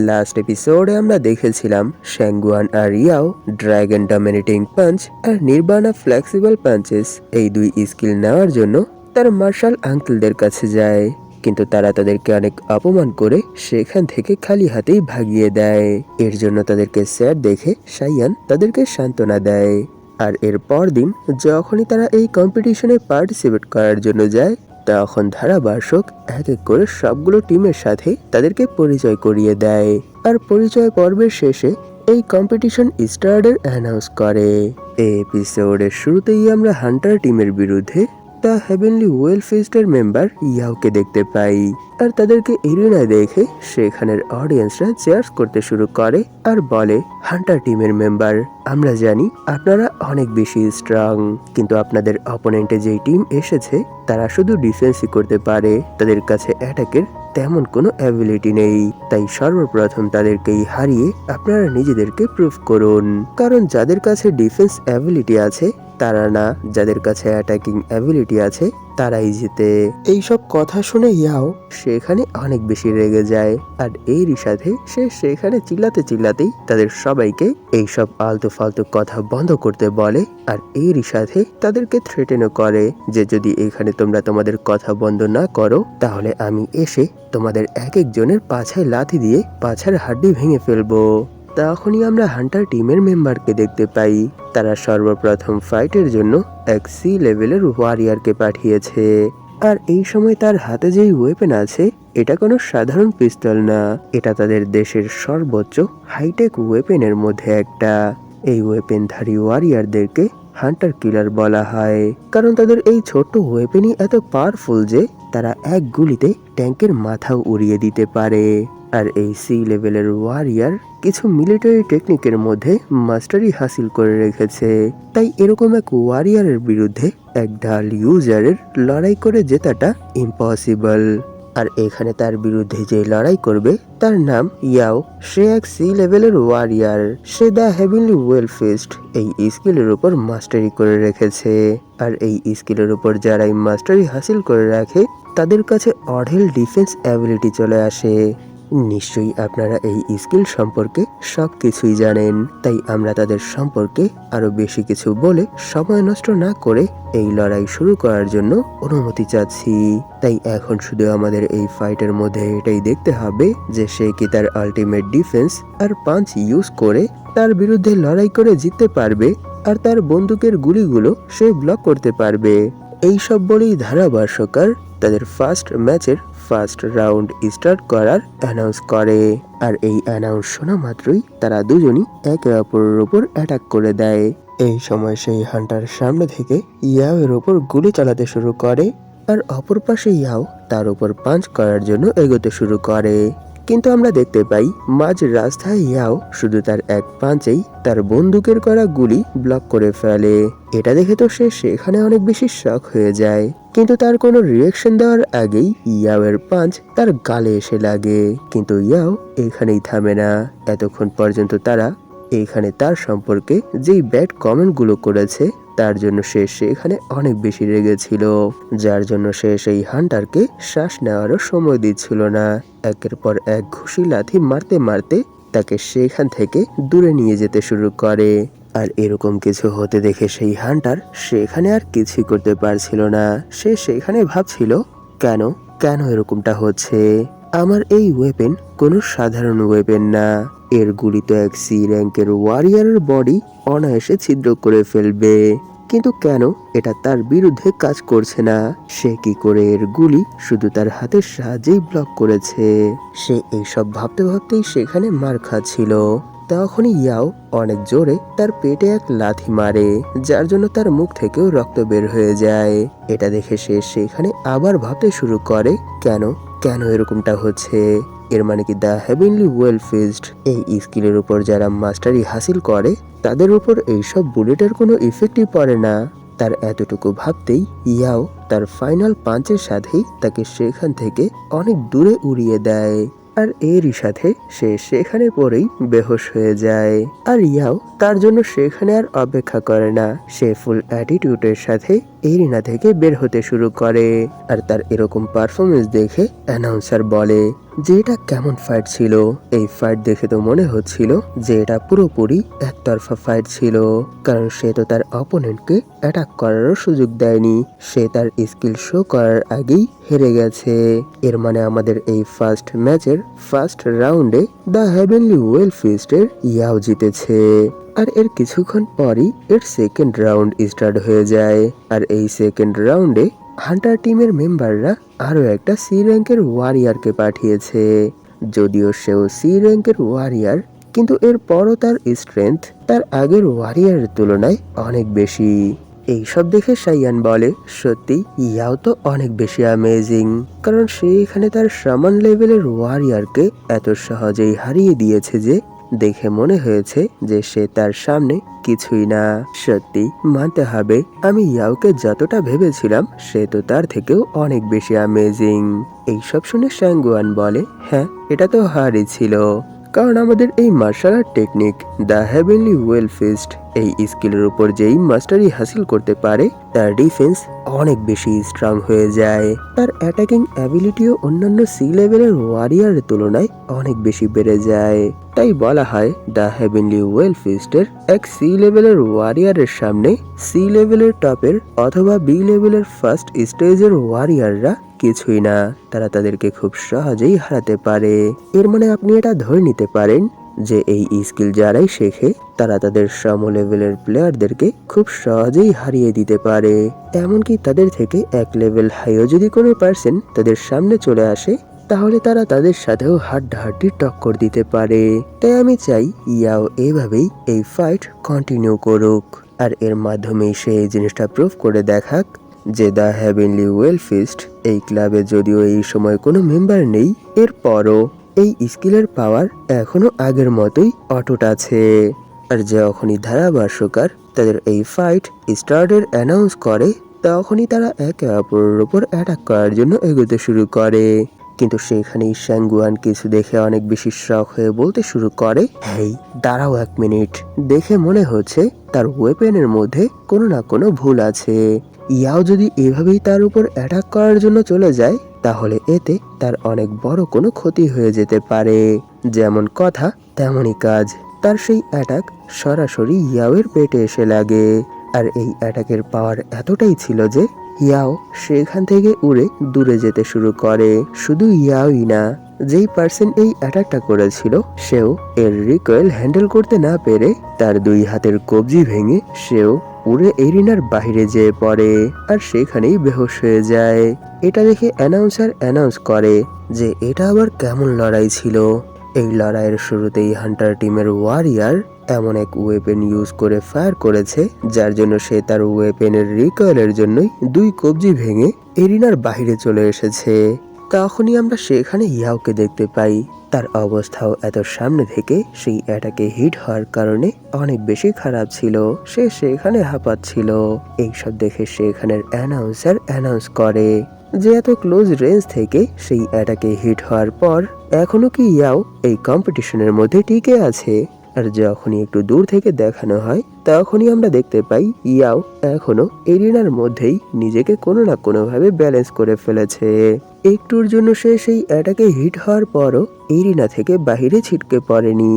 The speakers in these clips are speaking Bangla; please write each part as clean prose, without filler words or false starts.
লাস্ট এপিসোডে আমরা দেখেছিলাম শ্যাঙ্গুয়ান আর ইয়াও ড্রাগন ডমিনেটিং পাঞ্চ আর নির্বাণা ফ্লেক্সিবল পাঞ্চেস এই দুই স্কিল নেওয়ার জন্য তার মার্শাল আঙ্কেলদের কাছে যায়, কিন্তু তারা তাদেরকে অনেক অপমান করে সেখান থেকে খালি হাতেই ভাগিয়ে দেয়। এর জন্য তাদেরকে স্যার দেখে শাইয়ান তাদেরকে সান্ত্বনা দেয়। আর এর পরদিন যখনই তারা এই কম্পিটিশনে পার্টিসিপেট করার জন্য যায়, তখন ধারাভাষ্যক এক এক করে সবগুলো টিমের সাথে তাদেরকে পরিচয় করিয়ে দেয়। আর পরিচয় পর্বের শেষে এই কম্পিটিশন স্টার্টের অ্যানাউন্স করে। এই এপিসোডের শুরুতেই আমরা হান্টার টিমের বিরুদ্ধে দ্য হেভেনলি ওয়েল ফিস্টের মেম্বার ইয়াওকে দেখতে পাই। আর তাদেরকে এরিনায় দেখে সেখানের অডিয়েন্সরা চেয়ার্স করতে শুরু করে আর বলে, হান্টার টিমের মেম্বার, আমরা জানি আপনারা অনেক বেশি স্ট্রং, কিন্তু আপনাদের অপোনেন্টে যেই টিম এসেছে তারা শুধু ডিফেন্সই করতে পারে, তাদের কাছে অ্যাটাকের তেমন কোনো অ্যাবিলিটি নেই। তাই সর্বপ্রথম তাদেরকেই হারিয়ে আপনারা নিজেদেরকে প্রুভ করুন, কারণ যাদের কাছে ডিফেন্স অ্যাবিলিটি আছে তারা না, যাদের কাছে অ্যাটাকিং অ্যাবিলিটি আছে তারাই জিতে। এইসব কথা শুনে ইয়াও সেখানে অনেক বেশি রেগে যায়, আর এরই সাথে সে সেখানে চিল্লাতেই তাদের সবাইকে এইসব আলতু ফালতু কথা বন্ধ করতে বলে। আর এরই সাথে তাদেরকে থ্রেটেনও করে যে যদি এখানে তোমরা তোমাদের কথা বন্ধ না করো তাহলে আমি এসে তোমাদের এক একজনের পাছায় লাথি দিয়ে পাছার হাড্ডি ভেঙে ফেলবো। তখনই আমরা হান্টার টিমের মেম্বারকে দেখতে পাই। তারা সর্বপ্রথম ফাইটের জন্য এক সি লেভেলের ওয়ারিয়ারকে পাঠিয়েছে। আর এই সময় তার হাতে যেই ওয়েপেন আছে এটা কোনো সাধারণ পিস্তল না, এটা তাদের দেশের সর্বোচ্চ হাইটেক ওয়েপেনের মধ্যে একটা। এই ওয়েপেনধারী ওয়ারিয়ারদেরকে হান্টার কিলার বলা হয়, কারণ তাদের এই ছোট্ট ওয়েপেনই এত পাওয়ারফুল যে তারা এক গুলিতে ট্যাঙ্কের মাথাও উড়িয়ে দিতে পারে। আর এই সি লেভেলের ওয়ারিয়ার কিছু মিলিটারি টেকনিকের মধ্যে মাস্টারি হাসিল করে রেখেছে, তাই এরকম এক ওয়ারিয়ারের বিরুদ্ধে এক ঢাল ইউজারের লড়াই করে জেতাটা ইম্পসিবল। আর এখানে তার বিরুদ্ধে যে লড়াই করবে তার নাম ইয়াও। সে এক সি লেভেলের ওয়ারিয়ার, সে দ্য হেভেনলি ওয়েল ফিস্ট এই স্কিলের উপর মাস্টারি করে রেখেছে। আর এই স্কিলের উপর যারাই মাস্টারি হাসিল করে রাখে তাদের কাছে অঢেল ডিফেন্স অ্যাবিলিটি চলে আসে। নিশ্চয়ই আপনারা এই স্কিল সম্পর্কে সবকিছুই জানেন, তাই আমরা তাদের সম্পর্কে আরো বেশি কিছু বলে সময় নষ্ট না করে এই লড়াই শুরু করার জন্য অনুমতি চাচ্ছি। তাই এখন শুধু আমাদের এই ফাইটের মধ্যে এটাই দেখতে হবে যে সে কি তার আলটিমেট ডিফেন্স আর পাঞ্চ ইউজ করে তার বিরুদ্ধে লড়াই করে জিততে পারবে, আর তার বন্দুকের গুলিগুলো সে ব্লক করতে পারবে। এই সব বলেই ধারাভাষ্যকার তাদের ফার্স্ট ম্যাচের ফার্স্ট রাউন্ড স্টার্ট করার অ্যানাউন্স করে। আর এই অ্যানাউন্স শোনা মাত্রই তারা দুজনই একে অপরের উপর অ্যাটাক করে দেয়। এই সময় সেই হান্টার সামনে থেকে ইয়াও এর উপর গুলি চালাতে শুরু করে, আর অপর পাশে ইয়াও তার উপর পাঞ্চ করার জন্য এগোতে শুরু করে। কিন্তু আমরা দেখতে পাই মাঝ রাস্তায় ইয়াও শুধু তার এক পাঞ্চেই তার বন্দুকের করা গুলি ব্লক করে ফেলে। এটা দেখে তো সে সেখানে অনেক বেশি শক হয়ে যায়, কিন্তু তার কোনো রিয়াকশন দেওয়ার আগেই ইয়াও এর পাঞ্চ তার গালে এসে লাগে। কিন্তু ইয়াও এখানেই থামে না, এতক্ষণ পর্যন্ত তারা এখানে তার সম্পর্কে যেই ব্যাড কমেন্ট গুলো করেছে তার জন্য সে সেখানে অনেক বেশি রেগেছিল, যার জন্য সে সেই হান্টারকে শ্বাস নেওয়ারও সময় দিচ্ছিল না। একের পর এক ঘুষি লাথি মারতে মারতে তাকে সেখান থেকে দূরে নিয়ে যেতে শুরু করে। আর এরকম কিছু হতে দেখে সেই হান্টার সেখানে আর কিছুই করতে পারছিল না। সে সেখানে ভাবছিল, কেন কেন এরকমটা হচ্ছে? আমার এই ওয়েপেন কোনো সাধারণ ওয়েপেন না, এর গুলি তো এক সি র্যাঙ্কের ওয়ারিয়ারের বডি অনায়াসে ছিদ্র করে ফেলবে, কিন্তু কেন এটা তার বিরুদ্ধে কাজ করছে না? সে কি করে এর গুলি শুধু তার হাতের সাহায্যেই ব্লক করেছে? সে এইসব ভাবতে ভাবতেই সেখানে মার খাচ্ছিল। তখনই ইয়াও অনেক জোরে তার পেটে এক লাথি মারে, যার জন্য তার মুখ থেকেও রক্ত বের হয়ে যায়। এটা দেখে সে সেখানে আবার ভাবতে শুরু করে, কেন কেন এরকমটা হচ্ছে? এর মানে কি দ্য হেভেনলি ওয়েল ফিস্ট এই স্কিলের উপর যারা মাস্টারি হাসিল করে তাদের উপর এইসব বুলেটের কোনো ইফেক্টই পড়ে না? তার এতটুকু ভাবতেই ইয়াও তার ফাইনাল পাঞ্চের সাথেই তাকে সেখান থেকে অনেক দূরে উড়িয়ে দেয়। আর এরই সাথে সে সেখানে পড়েই বেহুশ হয়ে যায়। আর ইয়াও তার জন্য সেখানে আর অপেক্ষা করে না, সে ফুল অ্যাটিটিউডের সাথে এরিনা থেকে বের হতে শুরু করে। আর তার এরকম পারফরমেন্স দেখে অ্যানাউন্সার বলে, যে এটা কেমন ফাইট ছিল। এই ফাইট দেখে তো মনে হচ্ছিল যে এটা পুরোপুরি একতরফা ফাইট ছিল, কারণ সে তো তার অপোনেন্টকে অ্যাটাক করারও সুযোগ দেয়নি। সে তার স্কিল শো করার আগেই হেরে গেছে। এর মানে আমাদের এই ফার্স্ট ম্যাচের ফার্স্ট রাউন্ডে দ্য হেভেনলি ওয়েল ফিস্টের ইয়াও জিতেছে। আর এর কিছুক্ষণ পরই এর সেকেন্ড রাউন্ড স্টার্ট হয়ে যায়। আর এই সেকেন্ড রাউন্ডে হান্টার টিমের মেম্বাররা আরও একটা সি র্যাঙ্কের ওয়ারিয়ারকে পাঠিয়েছে। যদিও সেও সি র্যাঙ্কের ওয়ারিয়ার, কিন্তু এর পরও তার স্ট্রেংথ তার আগের ওয়ারিয়ারের তুলনায় অনেক বেশি। এইসব দেখে সাইয়ান বলে, সত্যি ইয়াও তো অনেক বেশি অ্যামেজিং, কারণ সে এখানে তার সমান লেভেলের ওয়ারিয়ারকে এত সহজেই হারিয়ে দিয়েছে যে দেখে মনে হয়েছে যে সে তার সামনে কিছুই না। সত্যি মানতে হবে, আমি ইয়াওকে যতটা ভেবেছিলাম সে তো তার থেকেও অনেক বেশি অ্যামেজিং। এইসব শুনে শ্যাঙ্গুয়ান বলে, হ্যাঁ এটা তো হারই ছিল, কারণ আমাদের এই martial art technique the heavenly well fist এই স্কিলের উপর যেই মাস্টারি হাসিল করতে পারে তার ডিফেন্স অনেক বেশি স্ট্রং হয়ে যায়। তার অ্যাটাকিং অ্যাবিলিটিও অন্যান্য সি লেভেলের ওয়ারিয়ারের তুলনায় অনেক বেশি বেড়ে যায়। তাই বলা হয় দ্য হেভেনলি ওয়েল ফিস্টের এক সি লেভেলের ওয়ারিয়ারের সামনে সি লেভেলের টপের অথবা বি লেভেলের ফার্স্ট স্টেজের ওয়ারিয়াররা কিছুই না, তারা তাদেরকে খুব সহজেই হারাতে পারে। এর মানে আপনি এটা ধরে নিতে পারেন যে এই স্কিল যারাই শেখে তারা তাদের সম লেভেলের প্লেয়ারদেরকে খুব সহজেই হারিয়ে দিতে পারে। এমনকি তাদের থেকে এক লেভেল হাইও যদি কোনো পার্সন তাদের সামনে চলে আসে তাহলে তারা তাদের সাথেও হাড্ডাহাড্ডি টক্কর দিতে পারে। তাই আমি চাই ইয়াও এভাবেই এই ফাইট কন্টিনিউ করুক, আর এর মাধ্যমেই সে এই জিনিসটা প্রুভ করে দেখাক যে দ্য হেভেনলি ওয়েল ফিস্ট এই ক্লাবে যদিও এই সময় কোনো মেম্বার নেই, এরপরও এই স্কিলের পাওয়ার এখনো আগের মতোই অটুট আছে। আর যখনই ধারাভাষ্যকার তাদের এই ফাইট স্টার্টের অ্যানাউন্স করে তখনই তারা একে অপরের উপর অ্যাটাক করার জন্য এগোতে শুরু করে। কিন্তু সেখানেই শ্যাঙ্গুয়ান কিছু দেখে অনেক বেশি শক হয়ে বলতে শুরু করে, হেই দাঁড়াও এক মিনিট, দেখে মনে হচ্ছে তার ওয়েপেনের মধ্যে কোনো না কোনো ভুল আছে। ইয়াও যদি এভাবেই তার উপর অ্যাটাক করার জন্য চলে যায় তাহলে এতে তার অনেক বড় কোনো ক্ষতি হয়ে যেতে পারে। যেমন কথা তেমনই কাজ, তার সেই অ্যাটাক সরাসরি ইয়াওয়ের পেটে এসে লাগে। আর এই অ্যাটাকের পাওয়ার এতটাই ছিল যে ইয়াও সেখান থেকে উড়ে দূরে যেতে শুরু করে। শুধু ইয়াওই না, যেই পার্সন এই অ্যাটাকটা করেছিল সেও এর রিকয়েল হ্যান্ডেল করতে না পেরে তার দুই হাতের কবজি ভেঙে সেও উড়ে এরিনার বাইরে যেয়ে পড়ে আর সেখানেই বেহুশ হয়ে যায়। এটা দেখে অ্যানাউন্সার অ্যানাউন্স করে যে এটা আবার কেমন লড়াই ছিল। এই লড়াইয়ের শুরুতেই হান্টার টিমের ওয়ারিয়ার এমন এক ওয়েপেন ইউজ করে ফায়ার করেছে যার জন্য সে তার ওয়েপেনের রিকয়েলের জন্যই দুই কবজি ভেঙে এরিনার বাইরে চলে এসেছে। তখনই আমরা সেখানে ইয়াওকে দেখতে পাই। তার অবস্থাও এত সামনে থেকে সেই অ্যাটাকে হিট হওয়ার কারণে অনেক বেশি খারাপ ছিল, সে সেখানে হাঁপাচ্ছিল। এইসব দেখে সেখানের অ্যানাউন্সার অ্যানাউন্স করে যে এত ক্লোজ রেঞ্জ থেকে সেই অ্যাটাকে হিট হওয়ার পর এখনো কি ইয়াও এই কম্পিটিশনের মধ্যে টিকে আছে। আর যখনই একটু দূর থেকে দেখানো হয় তখনই আমরা দেখতে পাই ইয়াও এখনো এরিনার মধ্যেই নিজেকে কোনো না কোনো ভাবে ব্যালেন্স করে ফেলেছে। একটুর জন্য সে সেই অ্যাটাকে হিট হওয়ার পরও এরিনা থেকে বাহিরে ছিটকে পড়েনি।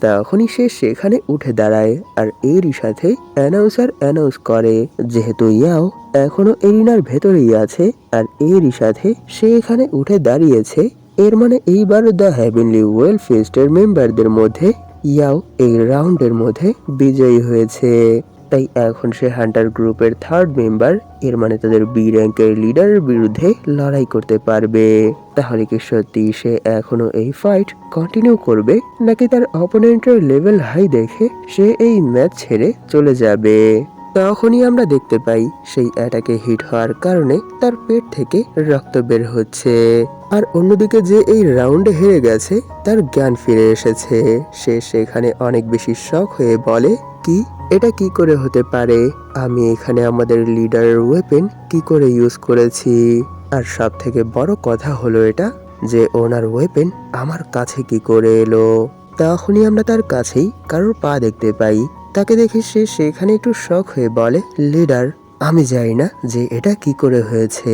তখনই সে সেখানে উঠে দাঁড়ায় আর এরই সাথে অ্যানাউন্সার অ্যানাউন্স করে যেহেতু ইয়াও এখনো এরিনার ভেতরেই আছে আর এরই সাথে সে এখানে উঠে দাঁড়িয়েছে, এর মানে এইবার দ্য হেভেনলি ওয়েল ফিস্টের মেম্বারদের মধ্যে ইয়াও এই রাউন্ডের মধ্যে বিজয়ী হয়েছে। তাই এখন সে হান্টার গ্রুপের থার্ড মেম্বার, এর মানে তাদের বি র্যাঙ্কের লিডারের বিরুদ্ধে লড়াই করতে পারবে। তাহলে কি সত্যি সে এখনো এই ফাইট কন্টিনিউ করবে নাকি তার অপোনেন্টের লেভেল হাই দেখে সে এই ম্যাচ ছেড়ে চলে যাবে? তখনই আমরা দেখতে পাই সেই অ্যাটাকে হিট হওয়ার কারণে তার পেট থেকে রক্ত বের হচ্ছে। আর অন্যদিকে যে এই রাউন্ডে হেরে গেছে তার জ্ঞান ফিরে এসেছে। সে সেখানে অনেক বেশি শক হয়ে বলে, কি এটা কি করে হতে পারে? আমি এখানে আমাদের লিডারের ওয়েপেন কি করে ইউজ করেছি? আর সব থেকে বড় কথা হলো এটা যে ওনার ওয়েপেন আমার কাছে কি করে এলো? তখনই আমরা তার কাছেই কারোর পা দেখতে পাই। তাকে দেখে সে সেখানে একটু শক হয়ে বলে, লিডার আমি জানি না যে এটা কি করে হয়েছে।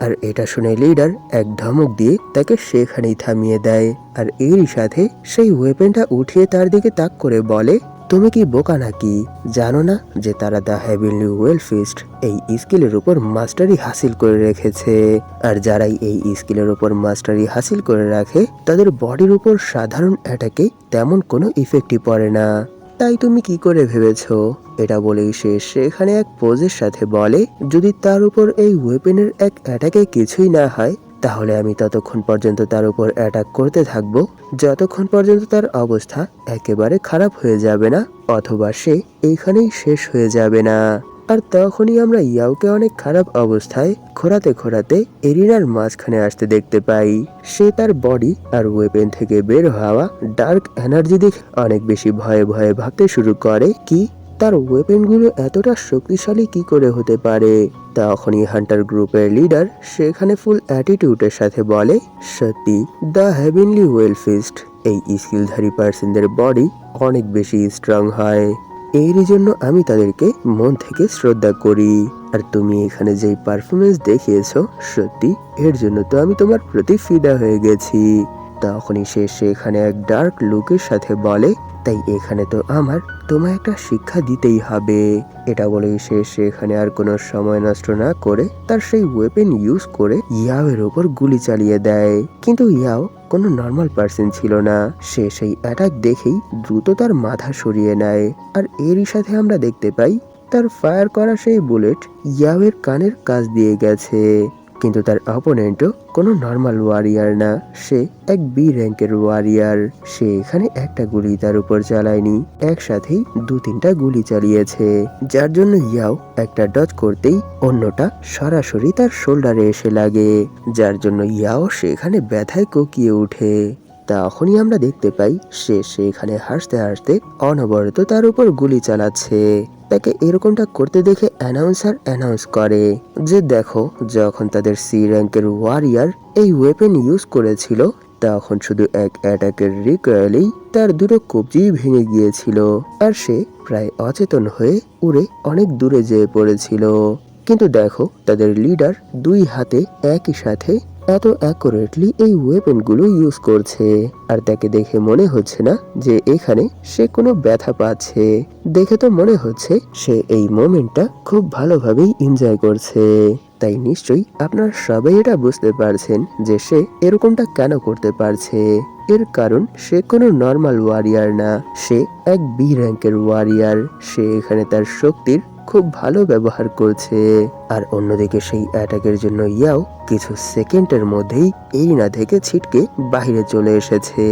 আর এটা শুনে লিডার এক ধমক দিয়ে তাকে সেখানেই থামিয়ে দেয়। আর এরই সাথে সেই ওয়েপেনটা উঠিয়ে তার দিকে তাক করে বলে, তুমি কি বোকা নাকি? জানো না যে তারা দ্য হেভেনলি ওয়েল ফিস্ট এই স্কিলের উপর মাস্টারি হাসিল করে রেখেছে। আর যারাই এই স্কিলের উপর মাস্টারি হাসিল করে রাখে তাদের বডির উপর সাধারণ অ্যাটাকে তেমন কোনো ইফেক্টই পড়ে না। তাই তুমি কি করে ভেবেছো? এটা বলেই সে সেখানে এক পোজের সাথে বলে, যদি তার উপর এই ওয়েপেনের এক অ্যাটাকে কিছুই না হয় তাহলে আমি ততক্ষণ পর্যন্ত তার উপর অ্যাটাক করতে থাকবো যতক্ষণ পর্যন্ত তার অবস্থা একেবারে খারাপ হয়ে যাবে না, অথবা সে এইখানেই শেষ হয়ে যাবে না। আর তখনই আমরা ইয়াওকে অনেক খারাপ অবস্থায় খোঁড়াতে খোঁড়াতে এরিনার মাঝখানে আসতে দেখতে পাই। সে তার বডি আর ওয়েপেন থেকে বের হওয়া ডার্ক এনার্জি দেখে অনেক বেশি ভয়ে ভয়ে ভাবতে শুরু করে, কি তার ওয়েপেনগুলো এতটা শক্তিশালী কি করে হতে পারে। তখনই হান্টার গ্রুপের লিডার সেখানে ফুল অ্যাটিটিউডের সাথে বলে, সত্যি দ্য হেভেনলি ওয়েল ফিস্ট এই স্কিলধারী পার্সনদের বডি অনেক বেশি স্ট্রং হয়। এরই জন্য আমি তাদেরকে মন থেকে শ্রদ্ধা করি। আর তুমি এখানে যেই পারফরমেন্স দেখিয়েছো, সত্যি এর জন্য তো আমি তোমার প্রতি ফিদা হয়ে গেছি। তখনই সে সেখানে এক ডার্ক লুকের সাথে বলে, তাই এখানে তো আমার তোমায় একটা শিক্ষা দিতেই হবে। এটা বলেই সে সেখানে আর কোনো সময় নষ্ট না করে তার সেই ওয়েপেন ইউজ করে ইয়াওয়ের ওপর গুলি চালিয়ে দেয়। কিন্তু ইয়াও কোনো নর্মাল পার্সন ছিল না। সে সেই অ্যাটাক দেখেই দ্রুত তার মাথা সরিয়ে নেয়। আর এরই সাথে আমরা দেখতে পাই তার ফায়ার করা সেই বুলেট ইয়াওয়ের কানের কাছ দিয়ে গেছে। কিন্তু তার অপোনেন্টও কোনো নর্মাল ওয়ারিয়ার না, সে এক বি র্যাঙ্কের ওয়ারিয়ার। সে এখানে একটা গুলি তার উপর চালায়নি, একসাথেই 2-3টা গুলি চালিয়েছে, যার জন্য ইয়াও একটা ডজ করতেই অন্যটা সরাসরি তার শোল্ডারে এসে লাগে, যার জন্য ইয়াও সেখানে ব্যথায় কোকিয়ে ওঠে। তখনই আমরা দেখতে পাই সে সেখানে হাসতে হাসতে অনবরত তার উপর গুলি চালাচ্ছে। তাকে এরকমটা করতে দেখে অ্যানাউন্সার অ্যানাউন্স করে যে, দেখো, যখন তাদের সি র্যাঙ্কের ওয়ারিয়ার এই ওয়েপেন ইউজ করেছিল তখন শুধু এক অ্যাটাকের রিকয়েলেই তার দুটো কবজি ভেঙে গিয়েছিল আর সে প্রায় অচেতন হয়ে উড়ে অনেক দূরে যেয়ে পড়েছিল। কিন্তু দেখো, তাদের লিডার 2 হাতে একই সাথে এত অ্যাকুরেটলি এই ওয়েপেনগুলো ইউজ করছে, আর তাকে দেখে মনে হচ্ছে না যে এখানে সে কোনো ব্যথা পাচ্ছে। দেখে তো মনে হচ্ছে সে এই মোমেন্টটা খুব ভালোভাবেই এনজয় করছে। তাই নিশ্চয়ই আপনারা সবাই এটা বুঝতে পারছেন যে সে এরকমটা কেন করতে পারছে। এর কারণ সে কোনো নর্মাল ওয়ারিয়ার না, সে এক বি র্যাঙ্কের ওয়ারিয়ার। সে এখানে তার শক্তির খুব ভালো ব্যবহার করছে। আর অন্যদিকে সেই অ্যাটাকের জন্য ইয়াও কিছু সেকেন্ডের মধ্যেই এরিনা থেকে ছিটকে বাইরে চলে এসেছে।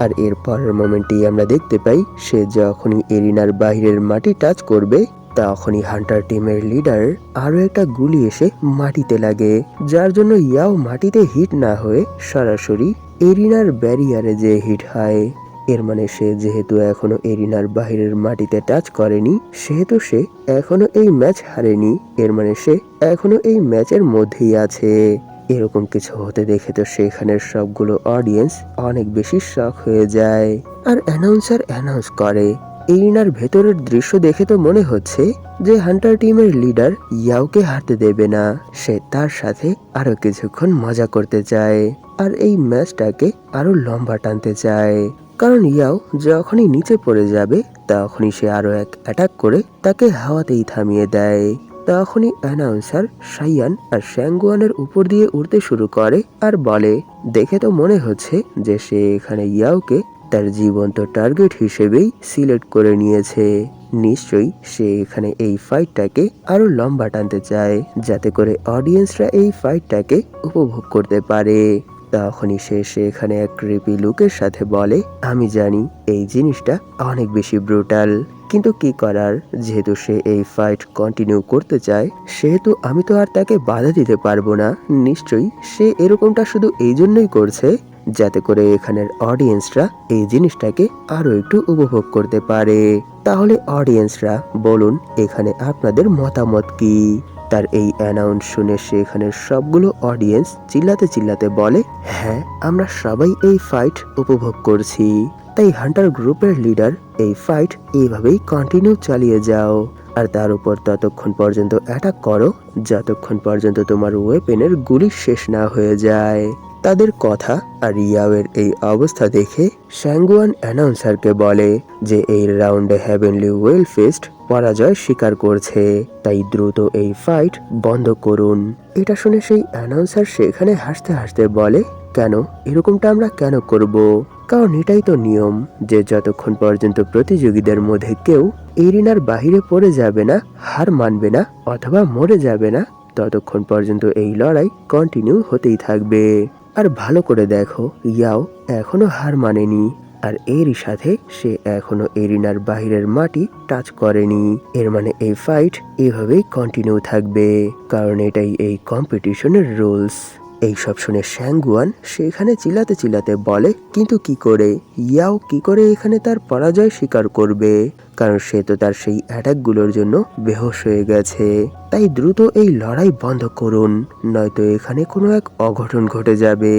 আর এর পরের মোমেন্টেই আমরা দেখতে পাই সে যখনই এরিনার বাইরের মাটি টাচ করবে তখনই হান্টার টিমের লিডার আরো একটা গুলি এসে মাটিতে লাগে, যার জন্য ইয়াও মাটিতে হিট না হয়ে সরাসরি এরিনার ব্যারিয়ারে যে হিট হয়। এর মানে সে যেহেতু এখনো এরিনার বাহিরের মাটিতে টাচ করেনি, সেহেতু সে এখনো এই ম্যাচ হারেনি। এর মানে সে এখনো এই ম্যাচের মধ্যেই আছে। এরকম কিছু হতে দেখে তো সেখানের সবগুলো অডিয়েন্স অনেক বেশি শক হয়ে যায়। আর অ্যানাউন্সার অ্যানাউন্স করে, এরিনার ভেতরের দৃশ্য দেখে তো মনে হচ্ছে যে হান্টার টিমের লিডার ইয়াওকে হারতে দেবে না, সে তার সাথে আরো কিছুক্ষণ মজা করতে চায় আর এই ম্যাচটাকে আরো লম্বা টানতে চায়। কারণ ইয়াও যখনই নিচে পড়ে যাবে তখনই সে আরো এক অ্যাটাক করে তাকে হাওয়াতেই থামিয়ে দেয়। তখনই অ্যানাউন্সার সাইয়ান আর শ্যাঙ্গুয়ানের উপর দিয়ে উড়তে শুরু করে আর বলে, দেখে তো মনে হচ্ছে যে সে এখানে ইয়াওকে তার জীবন্ত টার্গেট হিসেবেই সিলেক্ট করে নিয়েছে। নিশ্চয়ই সে এখানে এই ফাইটটাকে আরো লম্বা টানতে চায়, যাতে করে অডিয়েন্সরা এই ফাইটটাকে উপভোগ করতে পারে। তখনই সে সেখানে এক ক্রিপি লুকের সাথে বলে, আমি জানি এই জিনিসটা অনেক বেশি ব্রুটাল, কিন্তু কি করার, যেহেতু সে এই ফাইট কন্টিনিউ করতে চায় সেহেতু আমি তো আর তাকে বাধা দিতে পারবো না। নিশ্চয়ই সে এরকমটা শুধু এই জন্যই করছে যাতে করে এখানের অডিয়েন্সরা এই জিনিসটাকে আরো একটু উপভোগ করতে পারে। তাহলে অডিয়েন্সরা বলুন এখানে আপনাদের মতামত কি? তার এই অ্যানাউন্স শুনে সেখানের সবগুলো অডিয়েন্স চিল্লাতে চিল্লাতে বলে, হ্যাঁ, আমরা সবাই এই ফাইট উপভোগ করছি। তাই হান্টার গ্রুপের লিডার, এই ফাইট এইভাবেই কন্টিনিউ চালিয়ে যাও। আর তার উপর ততক্ষণ পর্যন্ত অ্যাটাক করো যতক্ষণ পর্যন্ত তোমার ওয়েপেনের গুলি শেষ না হয়ে যায়। তাদের কথা আর ইয়াওয়ের এই অবস্থা দেখে শ্যাঙ্গুয়ান অ্যানাউন্সারকে বলে যে এই রাউন্ডে হেভেনলি ওয়েলফিস্ট পরাজয় স্বীকার করছে, তাই দ্রুত এই ফাইট বন্ধ করুন। এটা শুনে সেই অ্যানাউন্সার সেখানে হাসতে হাসতে বলে, কেন এরকমটা আমরা কেন করব? কারণ এটাই তো নিয়ম যে যতক্ষণ পর্যন্ত প্রতিযোগীদের মধ্যে কেউ এরিনার বাহিরে পড়ে যাবে না, হার মানবে না অথবা মরে যাবে না, ততক্ষণ পর্যন্ত এই লড়াই কন্টিনিউ হতেই থাকবে। আর ভালো করে দেখো, ইয়াও এখনো হার মানেনি, আর এরই সাথে সে এখনো এরিনার বাহিরের মাটি টাচ করেনি। এর মানে এই ফাইট এভাবেই কন্টিনিউ থাকবে, কারণ এটাই এই কম্পিটিশনের রুলস। এইসব শুনে শ্যাঙ্গুয়ান সেখানে চিল্লাতে চিল্লাতে বলে, কিন্তু কি করে ইয়াও কি করে এখানে তার পরাজয় স্বীকার করবে? কারণ সে তো তার সেই অ্যাটাকগুলোর জন্য বেহোশ হয়ে গেছে। তাই দ্রুত এই লড়াই বন্ধ করুন, নয়তো এখানে কোনো এক অঘটন ঘটে যাবে।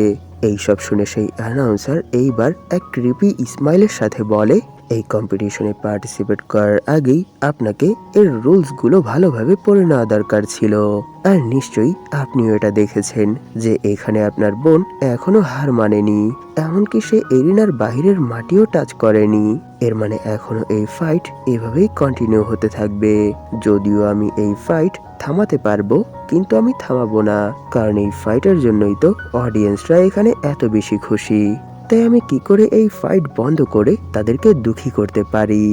এইসব শুনে সেই অ্যানাউন্সার এইবার এক ক্রিপি স্মাইলের সাথে বলে, এই কম্পিটিশনে পার্টিসিপেট করার আগেই আপনাকে এর রুলসগুলো ভালোভাবে পড়ে নেওয়া দরকার ছিল। আর নিশ্চয়ই আপনিও এটা দেখেছেন যে এখানে আপনার বোন এখনো হার মানেনি, এমনকি সে এরিনার বাহিরের মাটিও টাচ করেনি। এর মানে এখনো এই ফাইট এভাবেই কন্টিনিউ হতে থাকবে। যদিও আমি এই ফাইট থামাতে পারবো, কিন্তু আমি থামাবো না, কারণ এই ফাইটের জন্যই তো অডিয়েন্সরা এখানে এত বেশি খুশি। তাই আমি কি করে এই ফাইট বন্ধ করে তাদেরকে দুঃখী করতে পারি?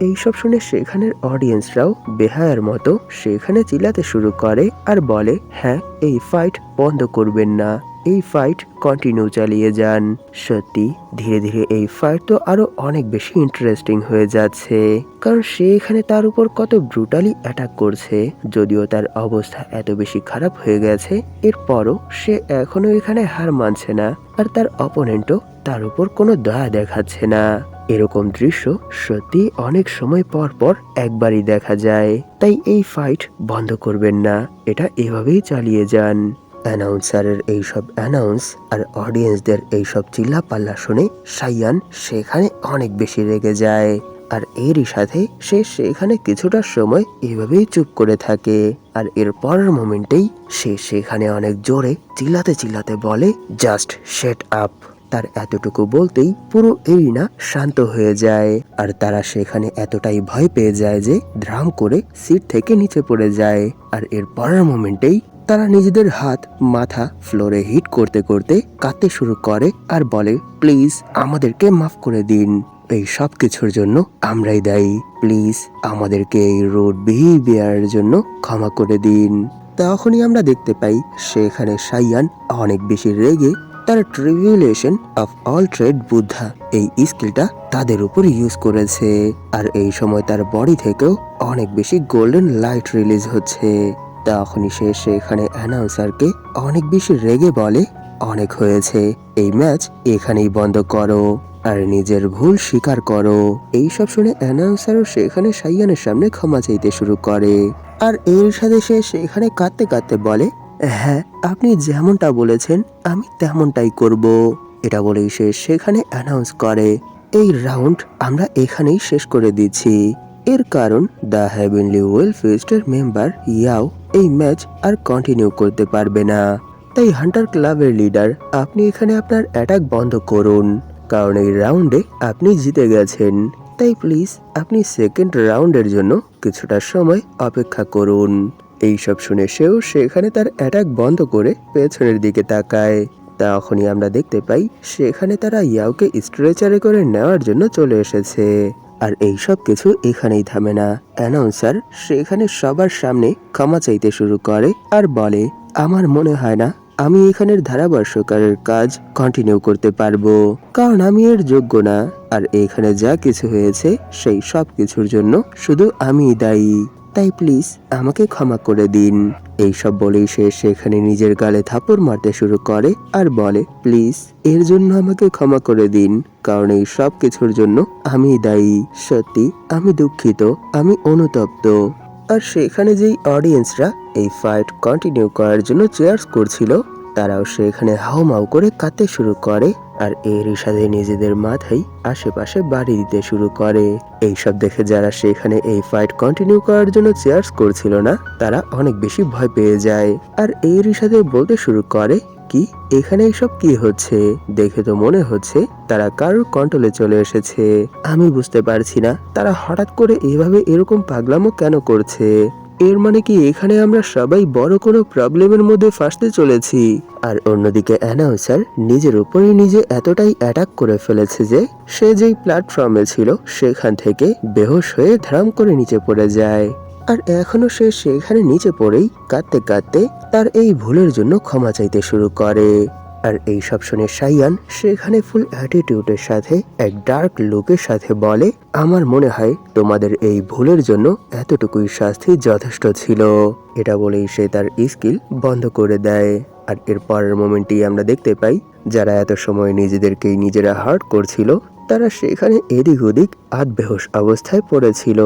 এইসব শুনে সেখানের অডিয়েন্সরাও বেহায়ার মতো সেখানে চিল্লাতে শুরু করে আর বলে, হ্যাঁ এই ফাইট বন্ধ করবেন না, এই ফাইট কন্টিনিউ চালিয়ে যান। সত্যি ধীরে ধীরে এই ফাইট তো আরো অনেক বেশি ইন্টারেস্টিং হয়ে যাচ্ছে, কারণ সে এখানে তার উপর কত ব্রুটালি অ্যাটাক করছে। যদিও তার অবস্থা এত বেশি খারাপ হয়ে গেছে, এরপরও সে এখনো এখানে হার মানছে না, আর তার অপোনেন্টও তার উপর কোনো দয়া দেখাচ্ছে না। এরকম দৃশ্য সত্যি অনেক সময় পর পর একবারই দেখা যায়। তাই এই ফাইট বন্ধ করবেন না, এটা এভাবেই চালিয়ে যান। অ্যানাউন্সারের এইসব অ্যানাউন্স আর অডিয়েন্সদের এইসব চিল্লাপাল্লা শুনে সাইয়ান সেখানে অনেক বেশি রেগে যায়, আর এরই সাথে সে সেখানে কিছুটা সময় এভাবেই চুপ করে থাকে। আর এর পরের মোমেন্টেই সে সেখানে অনেক জোরে চিল্লাতে চিল্লাতে বলে, জাস্ট শেট আপ। তার এতটুকু বলতেই পুরো এরিনা শান্ত হয়ে যায়, আর তারা সেখানে এতটাই ভয় পেয়ে যায় যে ধ্রাম করে সিট থেকে নিচে পড়ে যায়। আর এর পরের মোমেন্টেই তারা নিজেদের হাত মাথা ফ্লোরে হিট করতে করতে কাঁদতে শুরু করে আর বলে, প্লিজ আমাদেরকে মাফ করে দিন, এই সব কিছুর জন্য আমরাই দায়ী, প্লিজ আমাদেরকে এই রুড বিহেভিয়ারের জন্য ক্ষমা করে দিন। তখনই আমরা দেখতে পাই সেখানে সাইয়ান অনেক বেশি রেগে তার ট্রিবিউলেশন অফ অল ট্রেড বুদ্ধা এই স্কিলটা তাদের উপর ইউজ করেছে, আর এই সময় তার বডি থেকেও অনেক বেশি গোল্ডেন লাইট রিলিজ হচ্ছে। তখনই সে সেখানে অ্যানাউন্সারকে অনেক বেশি রেগে বলে, অনেক হয়েছে, এই ম্যাচ এখানেই বন্ধ করো আর নিজের ভুল স্বীকার করো। এইসব শুনে অ্যানাউন্সারও সেখানে সাইয়ানের সামনে ক্ষমা চাইতে শুরু করে, আর এর সাথে সে সেখানে কাঁদতে কাঁদতে বলে, হ্যাঁ আপনি যেমনটা বলেছেন আমি তেমনটাই করব। এটা বলেই সে সেখানে অ্যানাউন্স করে, এই রাউন্ড আমরা এখানেই শেষ করে দিচ্ছি। এর কারণ দ্য হেভেনলি ওয়েলফিস্টের মেম্বার ইয়াও এই ম্যাচ আর কন্টিনিউ করতে পারবে না। তাই হান্টার ক্লাবের লিডার আপনি এখানে আপনার অ্যাটাক বন্ধ করুন, কারণ এই রাউন্ডে আপনি জিতে গেছেন। তাই প্লিজ আপনি সেকেন্ড রাউন্ডের জন্য কিছুটা সময় অপেক্ষা করুন। এইসব শুনে সেও সেখানে তার অ্যাটাক বন্ধ করে পেছনের দিকে তাকায়। তখনই আমরা দেখতে পাই সেখানে তারা ইয়াওকে স্ট্রেচারে করে নেওয়ার জন্য চলে এসেছে। আর এইসব কিছু এখানেই থামে না, অ্যানাউন্সার সেখানে সবার সামনে ক্ষমা চাইতে শুরু করে আর বলে, আমার মনে হয় না আমি এখানের ধারাভাষ্যকারের কাজ কন্টিনিউ করতে পারবো, কারণ আমি এর যোগ্য না, আর এখানে যা কিছু হয়েছে সেই সব কিছুর জন্য শুধু আমিই দায়ী, তাই প্লিজ আমাকে ক্ষমা করে দিন। এইসব বলেই সে সেখানে নিজের গালে থাপড় মারতে শুরু করে আর বলে, প্লিজ এর জন্য আমাকে ক্ষমা করে দিন, কারণ এই সব কিছুর জন্য আমিই দায়ী, সত্যি আমি দুঃখিত, আমি অনুতপ্ত। আর সেখানে যেই অডিয়েন্সরা এই ফাইট কন্টিনিউ করার জন্য চেয়ার্স করছিল, তারাও সেখানে হাউমাউ করে কাঁদতে শুরু করে আর এরই সাথে নিজেদের মাথায় আশেপাশে বাড়ি দিতে শুরু করে। এইসব দেখে যারা সেখানে এই ফাইট কন্টিনিউ করার জন্য চেয়ার্স করছিল না তারা অনেক বেশি ভয় পেয়ে যায়। আর এরই সাথে বলতে শুরু করে, কি এখানে এইসব কি হচ্ছে? দেখে তো মনে হচ্ছে তারা কারোর কন্ট্রোলে চলে এসেছে। আমি বুঝতে পারছি না তারা হঠাৎ করে এভাবে এরকম পাগলামো কেন করছে। এর মানে কি এখানে আমরা সবাই বড় কোনো প্রবলেমের মধ্যে ফাঁসতে চলেছি? আর অন্যদিকে অ্যানাউন্সার নিজের উপরই নিজে এতটাই অ্যাটাক করে ফেলেছে যে সে যেই প্ল্যাটফর্মে ছিল সেখান থেকে বেহুশ হয়ে ধারাম করে নিচে পড়ে যায়। আর এখনো সে সেখানে নিচে পড়েই কাঁদতে কাঁদতে তার এই ভুলের জন্য ক্ষমা চাইতে শুরু করে। আর এই সব শুনে শাইয়ান সেখানে ফুল অ্যাটিটিউডের সাথে এক ডার্ক লুকের সাথে বলে, আমার মনে হয় তোমাদের এই ভুলের জন্য এতটুকুই শাস্তি যথেষ্ট ছিল। এটা বলেই সে তার স্কিল বন্ধ করে দেয়। আর এর পরের মোমেন্টেই আমরা দেখতে পাই যারা এত সময় নিজেদেরকেই নিজেরা হার্ট করছিল তারা সেখানে এদিক ওদিক আধবেহুশ অবস্থায় পড়েছিল।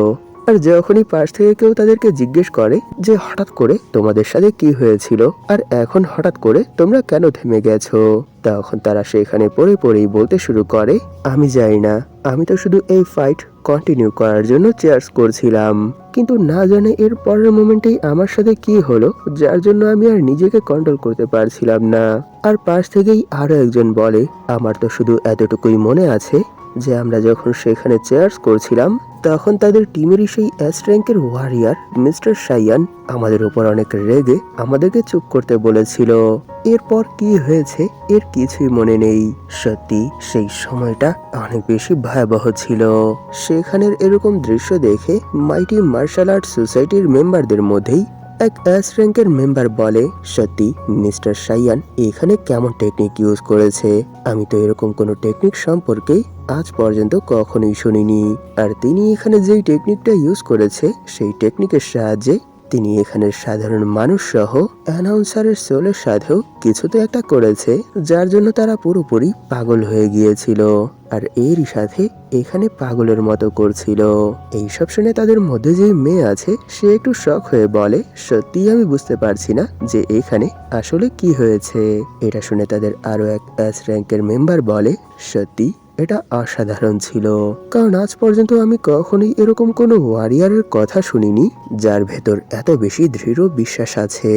আর যখনই পাশ থেকে কেউ তাদেরকে জিজ্ঞেস করে যে হঠাৎ করে তোমাদের সাথে কি হয়েছিল আর এখন হঠাৎ করে তোমরা কেন থেমে গেছো, তখন তারা সেখানে পড়ে পড়েই বলতে শুরু করে, আমি জানি না, আমি তো শুধু এই ফাইট কন্টিনিউ করার জন্য চেয়ার্স করছিলাম, কিন্তু না জানে এর পরের মোমেন্টেই আমার সাথে কি হলো যার জন্য আমি আর নিজেকে কন্ট্রোল করতে পারছিলাম না। আর পাশ থেকেই আরো একজন বলে, আমার তো শুধু এতটুকুই মনে আছে যে আমরা যখন সেখানে চেয়ার্স করছিলাম তখন তাদের টিমেরই সেই এস র্যাঙ্কের ওয়ারিয়ার মিস্টার শাইয়ান আমাদের উপর অনেক রেগে আমাদেরকে চুপ করতে বলেছিল। এরপর কি হয়েছে এর কিছুই মনে নেই। সত্যি সেই সময়টা অনেক বেশি ভয়াবহ ছিল। সেখানের এরকম দৃশ্য দেখে মাইটি মার্শাল আর্ট সোসাইটির মেম্বারদের মধ্যেই এক এস র্যাঙ্কের মেম্বার বলে, সত্যি মিস্টার শাইয়ান এখানে কেমন টেকনিক ইউজ করেছে, আমি তো এরকম কোনো টেকনিক সম্পর্কে আজ পর্যন্ত কখনোই শুনিনি। আর তিনি এখানে যেই টেকনিকটা ইউজ করেছে সেই টেকনিকের সাহায্যে তিনি এখানের সাধারণ মানুষ সহ অ্যানাউন্সারের সোলের সাথেও কিছু তো একটা করেছে যার জন্য তারা পুরোপুরি পাগল হয়ে গিয়েছিল। আর এরই সাথে এখানে পাগলের মতো করছিল। এইসব শুনে তাদের মধ্যে যে মেয়ে আছে সে একটু শক হয়ে বলে, সত্যি আমি বুঝতে পারছি না যে এখানে আসলে কি হয়েছে। এটা শুনে তাদের আরো এক এস র্যাঙ্কের মেম্বার বলে, সত্যি এটা অসাধারণ ছিল, কারণ আজ পর্যন্ত আমি কখনোই এরকম কোনো ওয়ারিয়ারের কথা শুনিনি যার ভেতর এত বেশি দৃঢ় বিশ্বাস আছে।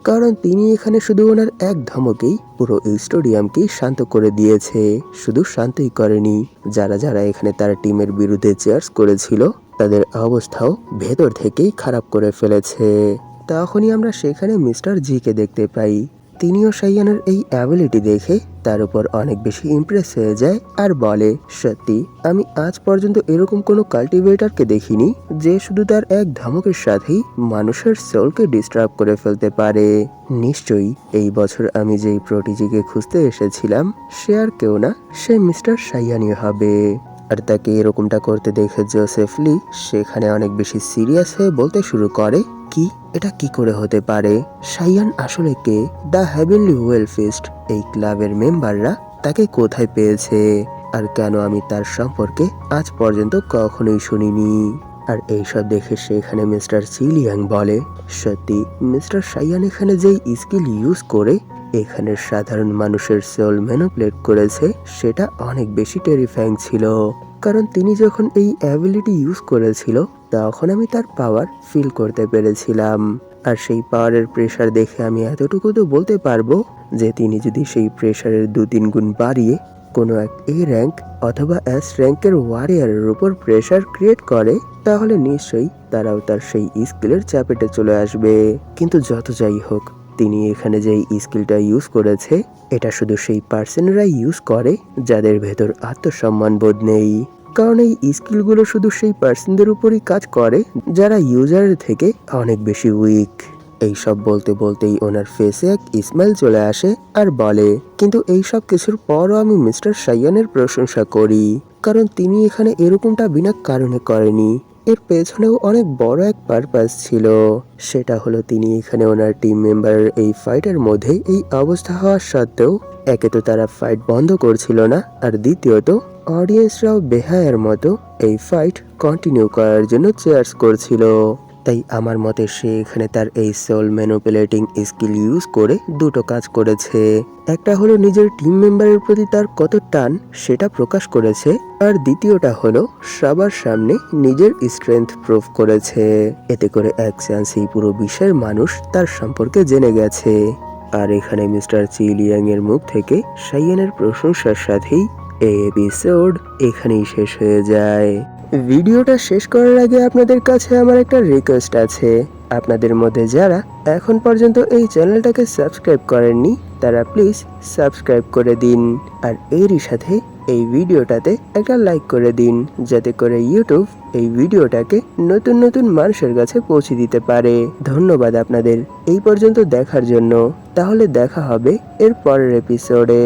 কারণ তিনি এখানে শুধু ওনার এক ধমকেই পুরো স্টেডিয়ামকেই শান্ত করে দিয়েছে। শুধু শান্তই করেনি, যারা যারা এখানে তার টিমের বিরুদ্ধে চেয়ার্স করেছিল তাদের অবস্থাও ভেতর থেকেই খারাপ করে ফেলেছে। তখনই আমরা সেখানে মিস্টার জিকে দেখতে পাই। তিনিও শাইয়ানের এই অ্যাবিলিটি দেখে তার উপর অনেক বেশি ইমপ্রেস হয়ে যায় আর বলে, সত্যি আমি আজ পর্যন্ত এরকম কোনো কাল্টিভেটরকে দেখিনি যে শুধু তার এক ধমকের সাথেই মানুষের সোলকে ডিস্টার্ব করে ফেলতে পারে। নিশ্চয়ই এই বছর আমি যেই প্রোটিজিকে খুঁজতে এসেছিলাম সে আর কেউ না, সে মিস্টার শাইয়ানি হবে। আর তাকে এরকমটা করতে দেখে জোসেফ লি সেখানে অনেক বেশি সিরিয়াস হয়ে বলতে শুরু করে, কি এটা কি করে হতে পারে? শাইয়ান আসলে কে? দ্য হেভেনলি ওয়েল ফিস্ট এই ক্লাবের মেম্বাররা তাকে কোথায় পেয়েছে আর কেন আমি তার সম্পর্কে আজ পর্যন্ত কখনোই শুনিনি? আর এইসব দেখে সেখানে মিস্টার চিলিয়াং বলে, সত্যি মিস্টার শাইয়ান এখানে যেই স্কিল ইউজ করে এখানের সাধারণ মানুষের সোল ম্যানিপুলেট করেছে সেটা অনেক বেশি টেরিফাইং ছিল। কারণ তিনি যখন এই অ্যাবিলিটি ইউজ করেছিল তখন আমি তার পাওয়ার ফিল করতে পেরেছিলাম। আর সেই পাওয়ারের প্রেসার দেখে আমি এতটুকু তো বলতে পারবো যে তিনি যদি সেই প্রেসারের 2-3 গুণ বাড়িয়ে কোনো এক এ র্যাঙ্ক অথবা এস র্যাঙ্কের ওয়ারিয়ারের উপর প্রেসার ক্রিয়েট করে তাহলে নিশ্চয়ই তারাও তার সেই স্কিলের চাপেটে চলে আসবে। কিন্তু যত যাই হোক, তিনি এখানে যেই স্কিলটা ইউজ করেছে এটা শুধু সেই পার্সনরাই ইউজ করে যাদের ভেতর আত্মসম্মান বোধ নেই। কারণ এই স্কিলগুলো শুধু সেই পার্সনদের উপরই কাজ করে যারা ইউজারের থেকে অনেক বেশি উইক। এই সব বলতে বলতেই ওনার ফেসে এক স্মাইল চলে আসে আর বলে, কিন্তু এই সব কিছুর পরও আমি মিস্টার শাইয়ানের প্রশংসা করি, কারণ তিনি এখানে এরকমটা বিনা কারণে করেনি। এর পেছনেও অনেক বড় এক পারপাস ছিল। সেটা হলো তিনি এখানে ওনার টিম মেম্বারের এই ফাইটের মধ্যে এই অবস্থা হওয়া সত্ত্বেও একে তো তারা ফাইট বন্ধ করছিল না, আর দ্বিতীয়ত অডিয়েন্সরাও বেহায়ার মতো এই ফাইট কন্টিনিউ করার জন্য চেয়ার্স করছিল। তাই আমার মতে সে এখানে তার এই সোল ম্যানিপুলেটিং স্কিল ইউজ করে দুটো কাজ করেছে। একটা হলো নিজের টিম মেম্বারের প্রতি তার কত টান সেটা প্রকাশ করেছে, আর দ্বিতীয়টা হলো সবার সামনে নিজের স্ট্রেংথ প্রুফ করেছে। এতে করে এক চান্সেই পুরো বিশ্বের মানুষ তার সম্পর্কে জেনে গেছে। আর এখানে মিস্টার চিলিয়াং এর মুখ থেকে সাইয়ানের প্রশংসার সাথেই এই এপিসোড এখানেই শেষ হয়ে যায়। ভিডিওটা শেষ করার আগে আপনাদের কাছে আমার একটা রিকোয়েস্ট আছে। আপনাদের মধ্যে যারা এখন পর্যন্ত এই চ্যানেলটাকে সাবস্ক্রাইব করেননি তারা প্লিজ সাবস্ক্রাইব করে দিন, আর এরই সাথে এই ভিডিওটাতে একটা লাইক করে দিন, যাতে করে ইউটিউব এই ভিডিওটাকে নতুন নতুন মানুষের কাছে পৌঁছে দিতে পারে। ধন্যবাদ আপনাদের এই পর্যন্ত দেখার জন্য। তাহলে দেখা হবে এর পরের এপিসোডে।